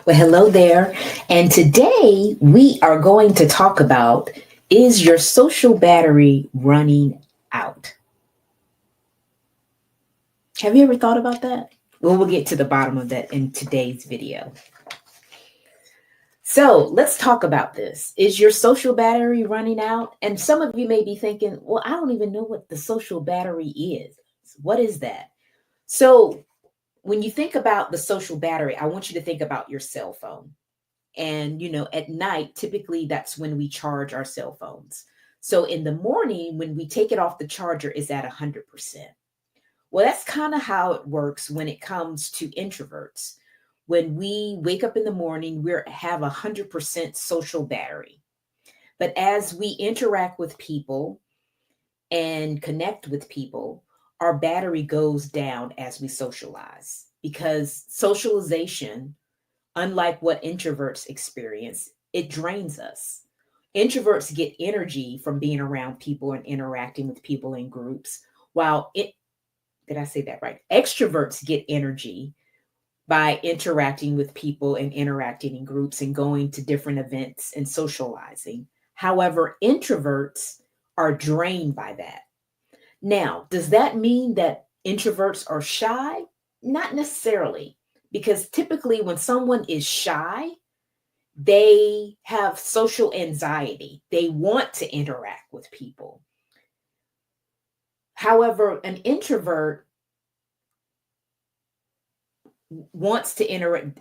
Well, hello there. And today we are going to talk about, is your social battery running out? Have you ever thought about that? Well, we'll get to the bottom of that in today's video. So let's talk about this. Is your social battery running out? And some of you may be thinking, well, I don't even know what the social battery is. What is that? So when you think about the social battery, I want you to think about your cell phone. And, at night, typically that's when we charge our cell phones. So in the morning, when we take it off the charger, it's at 100%. Well, that's kind of how it works when it comes to introverts. When we wake up in the morning, we have 100% social battery. But as we interact with people and connect with people, our battery goes down as we socialize because socialization, unlike what introverts experience, it drains us. Introverts get energy from being around people and interacting with people in groups, while did I say that right? Extroverts get energy by interacting with people and interacting in groups and going to different events and socializing. However, introverts are drained by that. Now, does that mean that introverts are shy? Not necessarily, because typically when someone is shy, they have social anxiety. They want to interact with people. However, an introvert wants to interact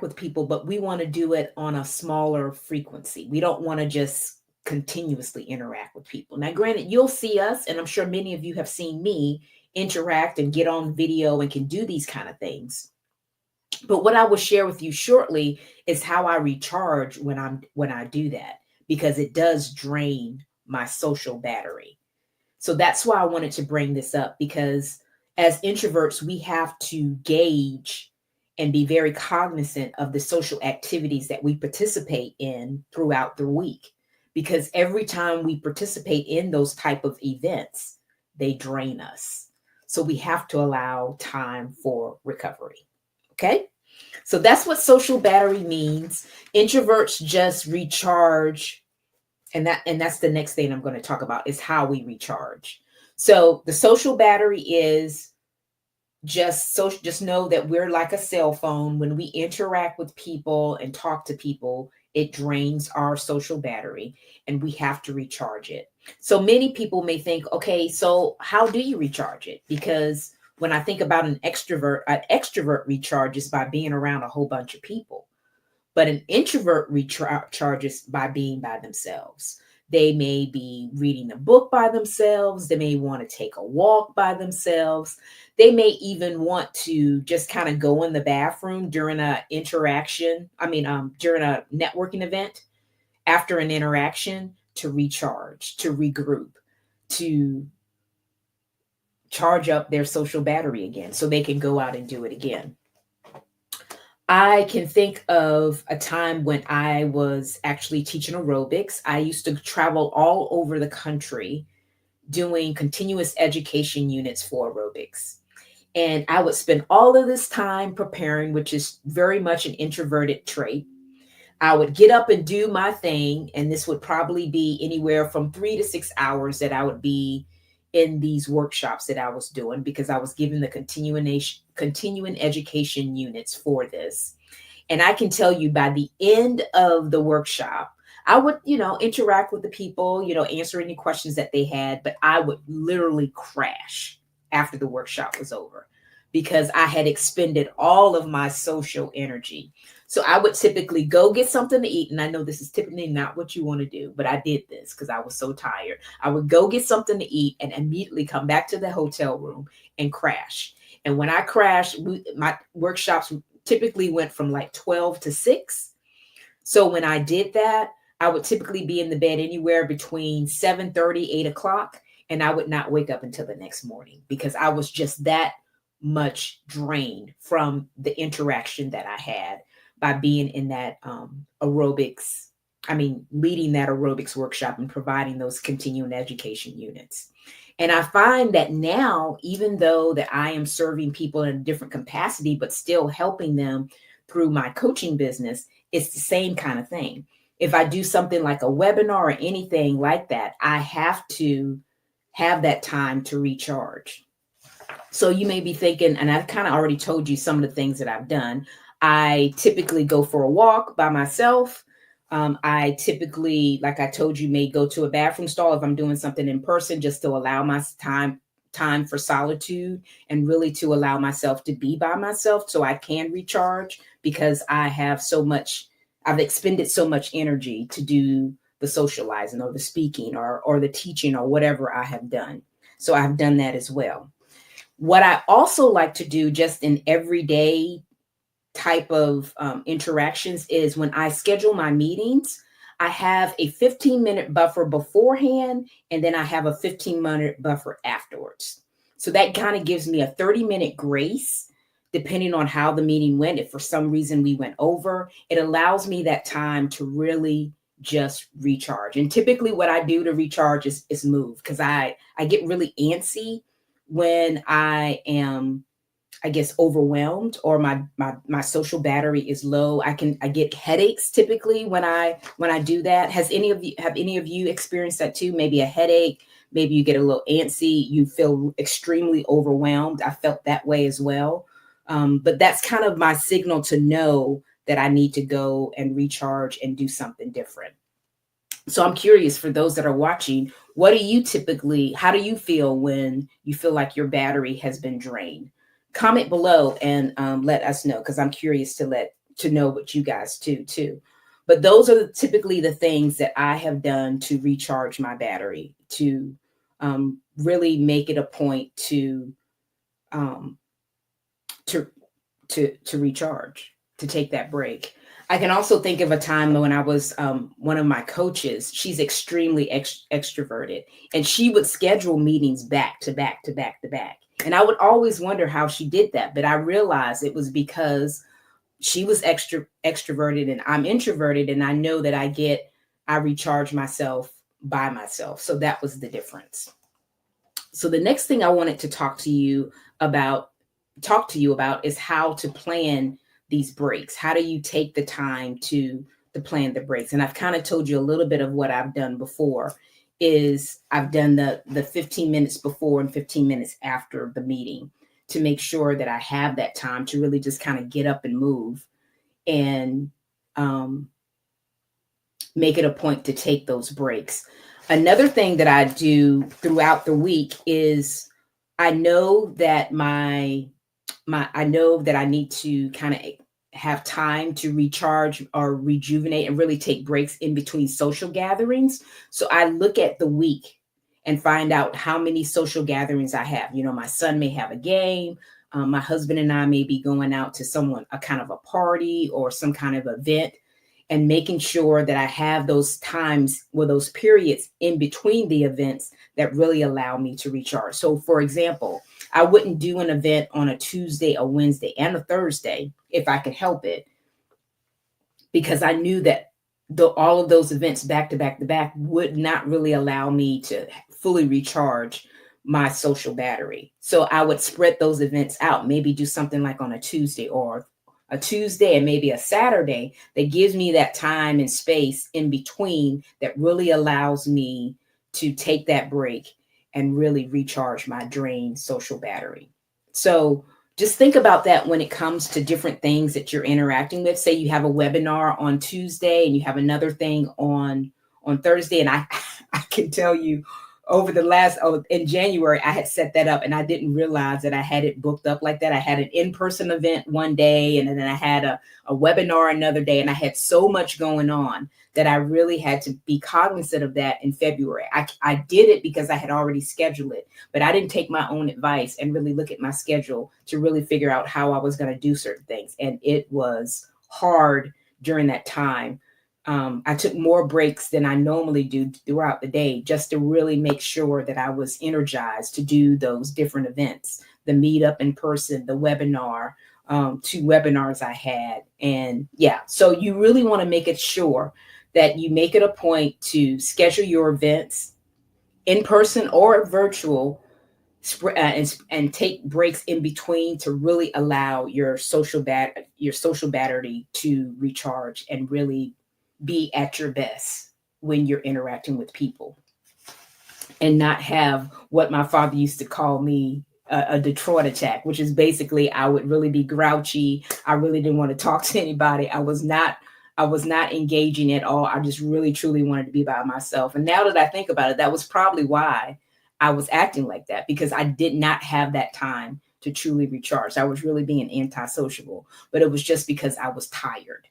with people, but we want to do it on a smaller frequency. We don't want to just continuously interact with people. Now, granted, you'll see us, and I'm sure many of you have seen me interact and get on video and can do these kind of things. But what I will share with you shortly is how I recharge when I do that, because it does drain my social battery. So that's why I wanted to bring this up, because as introverts, we have to gauge and be very cognizant of the social activities that we participate in throughout the week, because every time we participate in those type of events, they drain us. So we have to allow time for recovery. Okay. So that's what social battery means. Introverts just recharge. And that's the next thing I'm going to talk about, is how we recharge. So the social battery is just know that we're like a cell phone. When we interact with people and talk to people, it drains our social battery and we have to recharge it. So many people may think, okay, so how do you recharge it? Because when I think about an extrovert recharges by being around a whole bunch of people, but an introvert recharges by being by themselves. They may be reading a book by themselves. They may want to take a walk by themselves. They may even want to just kind of go in the bathroom during during a networking event, after an interaction, to recharge, to regroup, to charge up their social battery again so they can go out and do it again. I can think of a time when I was actually teaching aerobics. I used to travel all over the country doing continuous education units for aerobics. And I would spend all of this time preparing, which is very much an introverted trait. I would get up and do my thing, and this would probably be anywhere from 3 to 6 hours that I would be in these workshops that I was doing, because I was given the continuing education units for this. And I can tell you, by the end of the workshop, I would, interact with the people, answer any questions that they had, but I would literally crash after the workshop was over, because I had expended all of my social energy. So I would typically go get something to eat. And I know this is typically not what you want to do, but I did this because I was so tired. I would go get something to eat and immediately come back to the hotel room and crash. And when I crashed, my workshops typically went from like 12 to 6. So when I did that, I would typically be in the bed anywhere between 7:30, 8 o'clock, and I would not wake up until the next morning, because I was just that much drained from the interaction that I had by being in that leading that aerobics workshop and providing those continuing education units. And I find that now, even though that I am serving people in a different capacity, but still helping them through my coaching business, it's the same kind of thing. If I do something like a webinar or anything like that, I have to have that time to recharge. So you may be thinking, and I've kind of already told you some of the things that I've done. I typically go for a walk by myself. I typically, like I told you, may go to a bathroom stall if I'm doing something in person, just to allow my time for solitude and really to allow myself to be by myself so I can recharge, because I've expended so much energy to do the socializing or the speaking or the teaching or whatever I have done. So I've done that as well. What I also like to do just in everyday type of interactions is when I schedule my meetings, I have a 15-minute buffer beforehand, and then I have a 15-minute buffer afterwards. So that kind of gives me a 30-minute grace, depending on how the meeting went. If for some reason we went over, it allows me that time to really just recharge. And typically what I do to recharge is move, because I get really antsy when I am, I guess, overwhelmed, or my social battery is low. I get headaches typically when I do that. Have any of you experienced that too? Maybe a headache, maybe you get a little antsy, you feel extremely overwhelmed. I felt that way as well. But that's kind of my signal to know that I need to go and recharge and do something different. So I'm curious, for those that are watching, how do you feel when you feel like your battery has been drained? Comment below and let us know, because I'm curious to know what you guys do too. But those are typically the things that I have done to recharge my battery, to really make it a point um, to to recharge, to take that break. I can also think of a time when I was one of my coaches. She's extremely extroverted, and she would schedule meetings back to back to back to back. And I would always wonder how she did that, but I realized it was because she was extroverted and I'm introverted, and I know that I recharge myself by myself. So that was the difference. So the next thing I wanted to about talk to you about is how to plan these breaks. How do you take the time to plan the breaks? And I've kind of told you a little bit of what I've done before. Is I've done the 15 minutes before and 15 minutes after the meeting, to make sure that I have that time to really just kind of get up and move, and make it a point to take those breaks. Another thing that I do throughout the week is I know that I know that I need to kind of have time to recharge or rejuvenate and really take breaks in between social gatherings. So I look at the week and find out how many social gatherings I have. You know, my son may have a game. My husband and I may be going out to a kind of a party or some kind of event, and making sure that I have those times, or those periods in between the events, that really allow me to recharge. So for example, I wouldn't do an event on a Tuesday, a Wednesday, and a Thursday if I could help it, because I knew that all of those events back to back to back would not really allow me to fully recharge my social battery. So I would spread those events out, maybe do something like on a Tuesday, or a Tuesday and maybe a Saturday, that gives me that time and space in between, that really allows me to take that break and really recharge my drained social battery. So just think about that when it comes to different things that you're interacting with. Say you have a webinar on Tuesday and you have another thing on Thursday, and I I can tell you, in January, I had set that up and I didn't realize that I had it booked up like that. I had an in-person event one day, and then I had a webinar another day, and I had so much going on that I really had to be cognizant of that in February. I did it because I had already scheduled it, but I didn't take my own advice and really look at my schedule to really figure out how I was going to do certain things. And it was hard during that time. I took more breaks than I normally do throughout the day, just to really make sure that I was energized to do those different events, the meetup in person, the webinar, 2 webinars I had. And yeah, so you really want to make it sure that you make it a point to schedule your events in person or virtual. and take breaks in between to really allow your social battery to recharge and really be at your best when you're interacting with people, and not have what my father used to call me a Detroit attack, which is basically I would really be grouchy. I really didn't want to talk to anybody. I was not engaging at all. I just really truly wanted to be by myself. And now that I think about it, that was probably why I was acting like that, because I did not have that time to truly recharge. I was really being antisociable, but it was just because I was tired.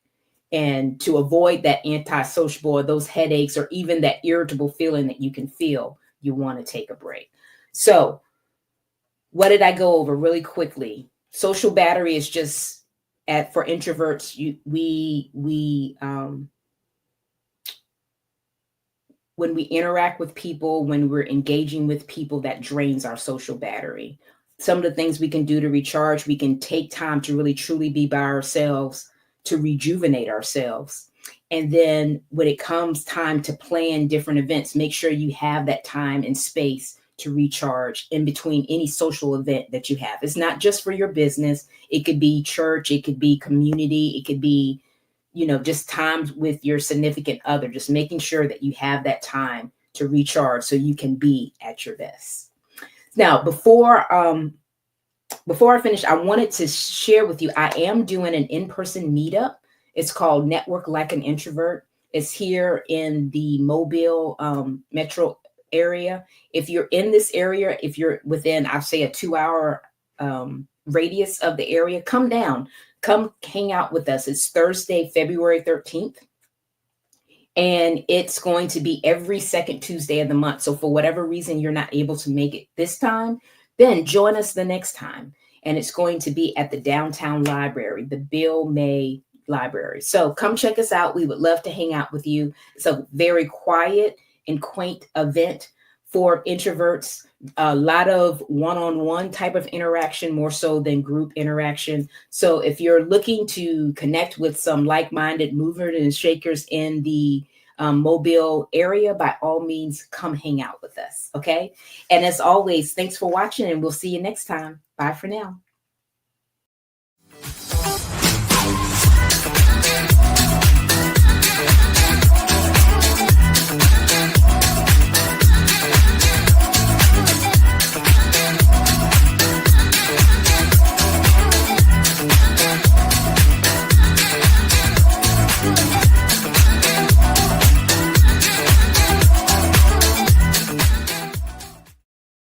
And to avoid that antisocial or those headaches or even that irritable feeling that you can feel, you want to take a break. So, what did I go over really quickly? Social battery is just at for introverts. When we interact with people, when we're engaging with people, that drains our social battery. Some of the things we can do to recharge, we can take time to really truly be by ourselves, to rejuvenate ourselves. And then when it comes time to plan different events, make sure you have that time and space to recharge in between any social event that you have. It's not just for your business. It could be church, it could be community, it could be, just times with your significant other, just making sure that you have that time to recharge so you can be at your best. Now, before I finish, I wanted to share with you, I am doing an in-person meetup. It's called Network Like an Introvert. It's here in the Mobile metro area. If you're in this area, if you're within, I'd say, a 2-hour radius of the area, come down. Come hang out with us. It's Thursday, February 13th. And it's going to be every second Tuesday of the month. So for whatever reason you're not able to make it this time, then join us the next time. And it's going to be at the downtown library, the Bill May Library. So come check us out. We would love to hang out with you. It's a very quiet and quaint event for introverts. A lot of one-on-one type of interaction, more so than group interaction. So if you're looking to connect with some like-minded movers and shakers in the Mobile area, by all means, come hang out with us. Okay. And as always, thanks for watching, and we'll see you next time. Bye for now.